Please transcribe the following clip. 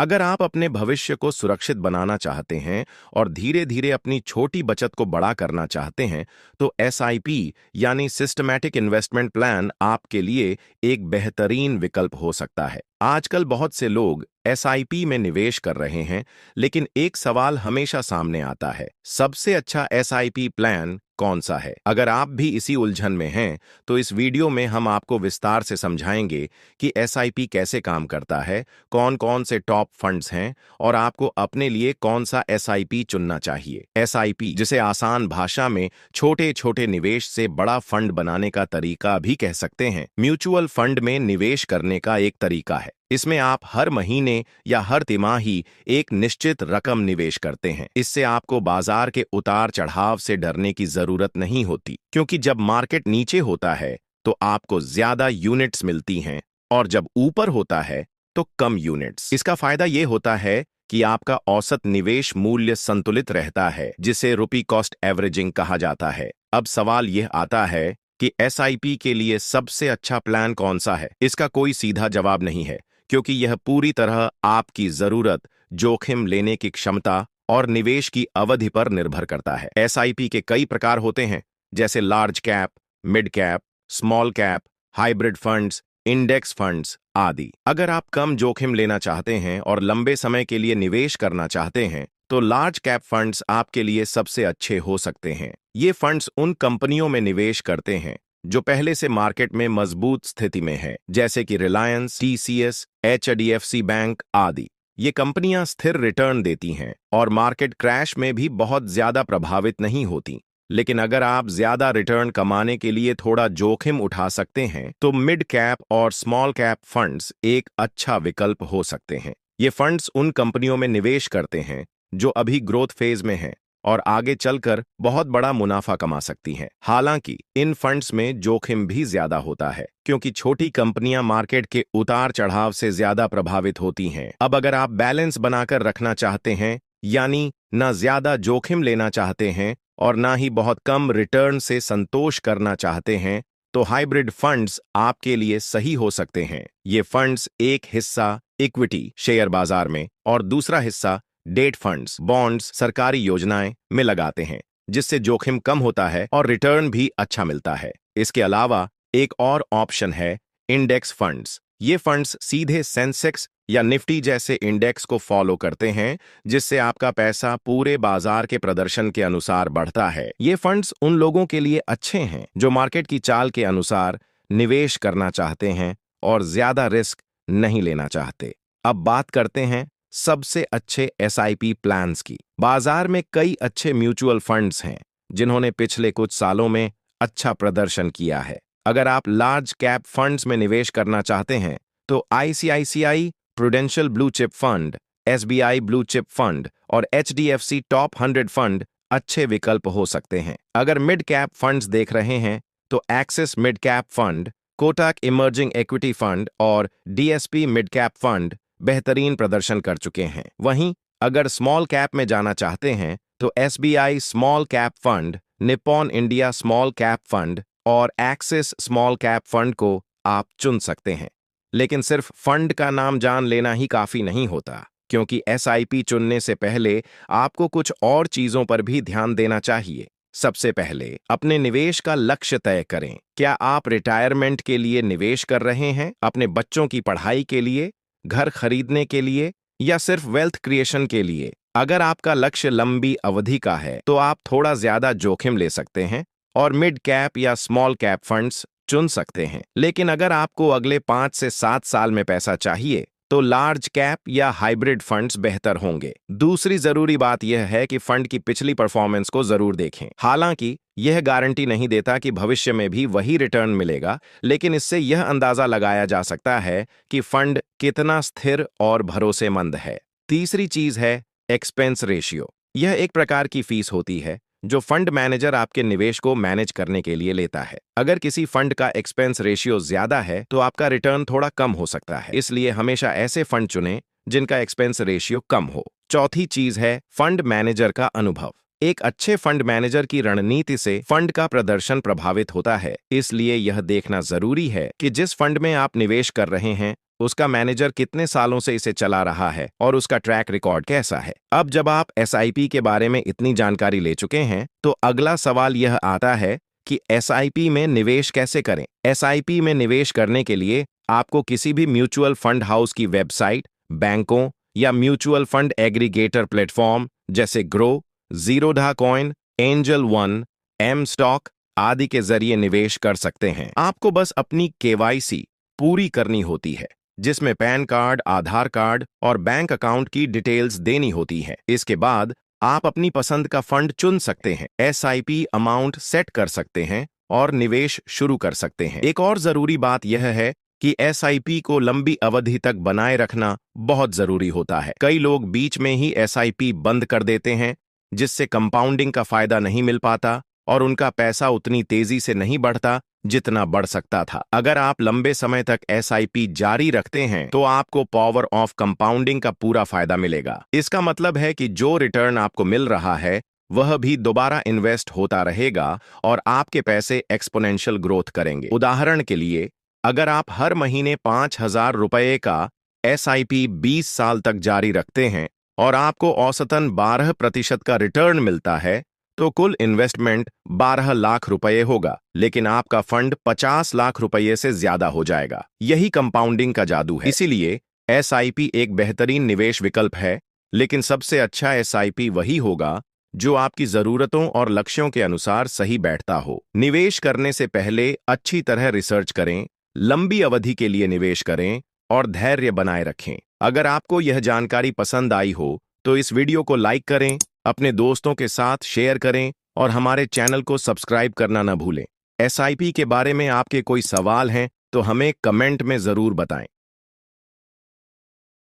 अगर आप अपने भविष्य को सुरक्षित बनाना चाहते हैं और धीरे धीरे अपनी छोटी बचत को बड़ा करना चाहते हैं, तो एसआईपी यानी सिस्टमैटिक इन्वेस्टमेंट प्लान आपके लिए एक बेहतरीन विकल्प हो सकता है। आजकल बहुत से लोग एसआईपी में निवेश कर रहे हैं, लेकिन एक सवाल हमेशा सामने आता है, सबसे अच्छा एसआईपी प्लान कौन सा है? अगर आप भी इसी उलझन में हैं, तो इस वीडियो में हम आपको विस्तार से समझाएंगे कि एसआईपी कैसे काम करता है, कौन कौन से टॉप फंड्स हैं और आपको अपने लिए कौन सा एसआईपी चुनना चाहिए। एसआईपी, जिसे आसान भाषा में छोटे छोटे निवेश से बड़ा फंड बनाने का तरीका भी कह सकते हैं, म्यूचुअल फंड में निवेश करने का एक तरीका है। इसमें आप हर महीने या हर तिमाही एक निश्चित रकम निवेश करते हैं। इससे आपको बाजार के उतार चढ़ाव से डरने की जरूरत नहीं होती, क्योंकि जब मार्केट नीचे होता है तो आपको ज्यादा यूनिट्स मिलती हैं और जब ऊपर होता है तो कम यूनिट्स। इसका फायदा ये होता है कि आपका औसत निवेश मूल्य संतुलित रहता है, जिसे रुपी कॉस्ट एवरेजिंग कहा जाता है। अब सवाल यह आता है कि एसआईपी के लिए सबसे अच्छा प्लान कौन सा है? इसका कोई सीधा जवाब नहीं है, क्योंकि यह पूरी तरह आपकी जरूरत, जोखिम लेने की क्षमता और निवेश की अवधि पर निर्भर करता है। एसआईपी के कई प्रकार होते हैं, जैसे large cap, mid cap, small cap, hybrid funds, index funds आदि। अगर आप कम जोखिम लेना चाहते हैं और लंबे समय के लिए निवेश करना चाहते हैं, तो लार्ज कैप फंड्स आपके लिए सबसे अच्छे हो सकते हैं। ये फंड्स उन कंपनियों में निवेश करते हैं जो पहले से मार्केट में मजबूत स्थिति में है, जैसे कि रिलायंस, टीसीएस, एचडीएफसी बैंक आदि। ये कंपनियां स्थिर रिटर्न देती हैं और मार्केट क्रैश में भी बहुत ज्यादा प्रभावित नहीं होती। लेकिन अगर आप ज्यादा रिटर्न कमाने के लिए थोड़ा जोखिम उठा सकते हैं, तो मिड कैप और स्मॉल कैप फंड्स एक अच्छा विकल्प हो सकते हैं। ये फंड्स उन कंपनियों में निवेश करते हैं जो अभी ग्रोथ फेज में हैं और आगे चलकर बहुत बड़ा मुनाफा कमा सकती हैं। हालांकि इन फंड्स में जोखिम भी ज्यादा होता है, क्योंकि छोटी कंपनियां मार्केट के उतार चढ़ाव से ज्यादा प्रभावित होती हैं। अब अगर आप बैलेंस बनाकर रखना चाहते हैं, यानी न ज्यादा जोखिम लेना चाहते हैं और ना ही बहुत कम रिटर्न से संतोष करना चाहते हैं, तो हाइब्रिड फंड्स आपके लिए सही हो सकते हैं। ये फंड्स एक हिस्सा इक्विटी शेयर बाजार में और दूसरा हिस्सा डेट फंड्स, बॉन्ड्स, सरकारी योजनाएं में लगाते हैं, जिससे जोखिम कम होता है और रिटर्न भी अच्छा मिलता है। इसके अलावा एक और ऑप्शन है इंडेक्स फंड्स। ये फंड्स सीधे सेंसेक्स या निफ्टी जैसे इंडेक्स को फॉलो करते हैं, जिससे आपका पैसा पूरे बाजार के प्रदर्शन के अनुसार बढ़ता है। ये फंड्स उन लोगों के लिए अच्छे हैं जो मार्केट की चाल के अनुसार निवेश करना चाहते हैं और ज्यादा रिस्क नहीं लेना चाहते। अब बात करते हैं सबसे अच्छे एसआईपी प्लान्स की। बाजार में कई अच्छे म्यूचुअल फंड्स हैं जिन्होंने पिछले कुछ सालों में अच्छा प्रदर्शन किया है। अगर आप लार्ज कैप फंड्स में निवेश करना चाहते हैं, तो ICICI prudential blue chip fund, SBI blue chip fund और एचडीएफसी टॉप 100 फंड अच्छे विकल्प हो सकते हैं। अगर मिड कैप फंड्स देख रहे हैं, तो axis mid cap fund, Kotak emerging equity fund और डीएसपी मिड कैप फंड बेहतरीन प्रदर्शन कर चुके हैं। वहीं अगर स्मॉल कैप में जाना चाहते हैं, तो SBI small cap fund, Nippon India small cap fund और एक्सिस स्मॉल कैप फंड को आप चुन सकते हैं। लेकिन सिर्फ फंड का नाम जान लेना ही काफी नहीं होता, क्योंकि एसआईपी चुनने से पहले आपको कुछ और चीजों पर भी ध्यान देना चाहिए। सबसे पहले अपने निवेश का लक्ष्य तय करें। क्या आप रिटायरमेंट के लिए निवेश कर रहे हैं, अपने बच्चों की पढ़ाई के लिए, घर खरीदने के लिए या सिर्फ वेल्थ क्रिएशन के लिए? अगर आपका लक्ष्य लंबी अवधि का है, तो आप थोड़ा ज्यादा जोखिम ले सकते हैं और मिड कैप या स्मॉल कैप फंड्स चुन सकते हैं। लेकिन अगर आपको अगले 5 से 7 साल में पैसा चाहिए, तो लार्ज कैप या हाइब्रिड फंड्स बेहतर होंगे। दूसरी जरूरी बात यह है कि फंड की पिछली परफॉर्मेंस को जरूर देखें। हालांकि यह गारंटी नहीं देता कि भविष्य में भी वही रिटर्न मिलेगा, लेकिन इससे यह अंदाजा लगाया जा सकता है कि फंड कितना स्थिर और भरोसेमंद है। तीसरी चीज है एक्सपेंस रेशियो। यह एक प्रकार की फीस होती है जो फंड मैनेजर आपके निवेश को मैनेज करने के लिए लेता है। अगर किसी फंड का एक्सपेंस रेशियो ज्यादा है, तो आपका रिटर्न थोड़ा कम हो सकता है। इसलिए हमेशा ऐसे फंड चुनें जिनका एक्सपेंस रेशियो कम हो। चौथी चीज है फंड मैनेजर का अनुभव। एक अच्छे फंड मैनेजर की रणनीति से फंड का प्रदर्शन प्रभावित होता है। इसलिए यह देखना जरूरी है कि जिस फंड में आप निवेश कर रहे हैं उसका मैनेजर कितने सालों से इसे चला रहा है और उसका ट्रैक रिकॉर्ड कैसा है। अब जब आप एसआईपी के बारे में इतनी जानकारी ले चुके हैं, तो अगला सवाल यह आता है कि एसआईपी में निवेश कैसे करें। एसआईपी में निवेश करने के लिए आपको किसी भी म्यूचुअल फंड हाउस की वेबसाइट, बैंकों या म्यूचुअल फंड एग्रीगेटर प्लेटफॉर्म जैसे Groww, Zerodha Coin, Angel One, M Stock आदि के जरिए निवेश कर सकते हैं। आपको बस अपनी केवाईसी पूरी करनी होती है, जिसमें पैन कार्ड, आधार कार्ड और बैंक अकाउंट की डिटेल्स देनी होती है। इसके बाद आप अपनी पसंद का फंड चुन सकते हैं, एसआईपी अमाउंट सेट कर सकते हैं और निवेश शुरू कर सकते हैं। एक और जरूरी बात यह है कि एसआईपी को लंबी अवधि तक बनाए रखना बहुत जरूरी होता है। कई लोग बीच में ही एसआईपी बंद कर देते हैं, जिससे कंपाउंडिंग का फायदा नहीं मिल पाता और उनका पैसा उतनी तेजी से नहीं बढ़ता जितना बढ़ सकता था। अगर आप लंबे समय तक एसआईपी जारी रखते हैं, तो आपको पावर ऑफ कंपाउंडिंग का पूरा फायदा मिलेगा। इसका मतलब है कि जो रिटर्न आपको मिल रहा है, वह भी दोबारा इन्वेस्ट होता रहेगा और आपके पैसे एक्सपोनेंशियल ग्रोथ करेंगे। उदाहरण के लिए, अगर आप हर महीने 5,000 रुपये का एसआईपी 20 साल तक जारी रखते हैं और आपको औसतन 12% का रिटर्न मिलता है, तो कुल इन्वेस्टमेंट 12 लाख रुपये होगा, लेकिन आपका फंड 50 लाख रुपये से ज्यादा हो जाएगा। यही कंपाउंडिंग का जादू है। इसीलिए एसआईपी एक बेहतरीन निवेश विकल्प है, लेकिन सबसे अच्छा एसआईपी वही होगा जो आपकी जरूरतों और लक्ष्यों के अनुसार सही बैठता हो। निवेश करने से पहले अच्छी तरह रिसर्च करें, लंबी अवधि के लिए निवेश करें और धैर्य बनाए रखें। अगर आपको यह जानकारी पसंद आई हो, तो इस वीडियो को लाइक करें, अपने दोस्तों के साथ शेयर करें और हमारे चैनल को सब्सक्राइब करना न भूलें। एसआईपी के बारे में आपके कोई सवाल हैं तो हमें कमेंट में जरूर बताएं।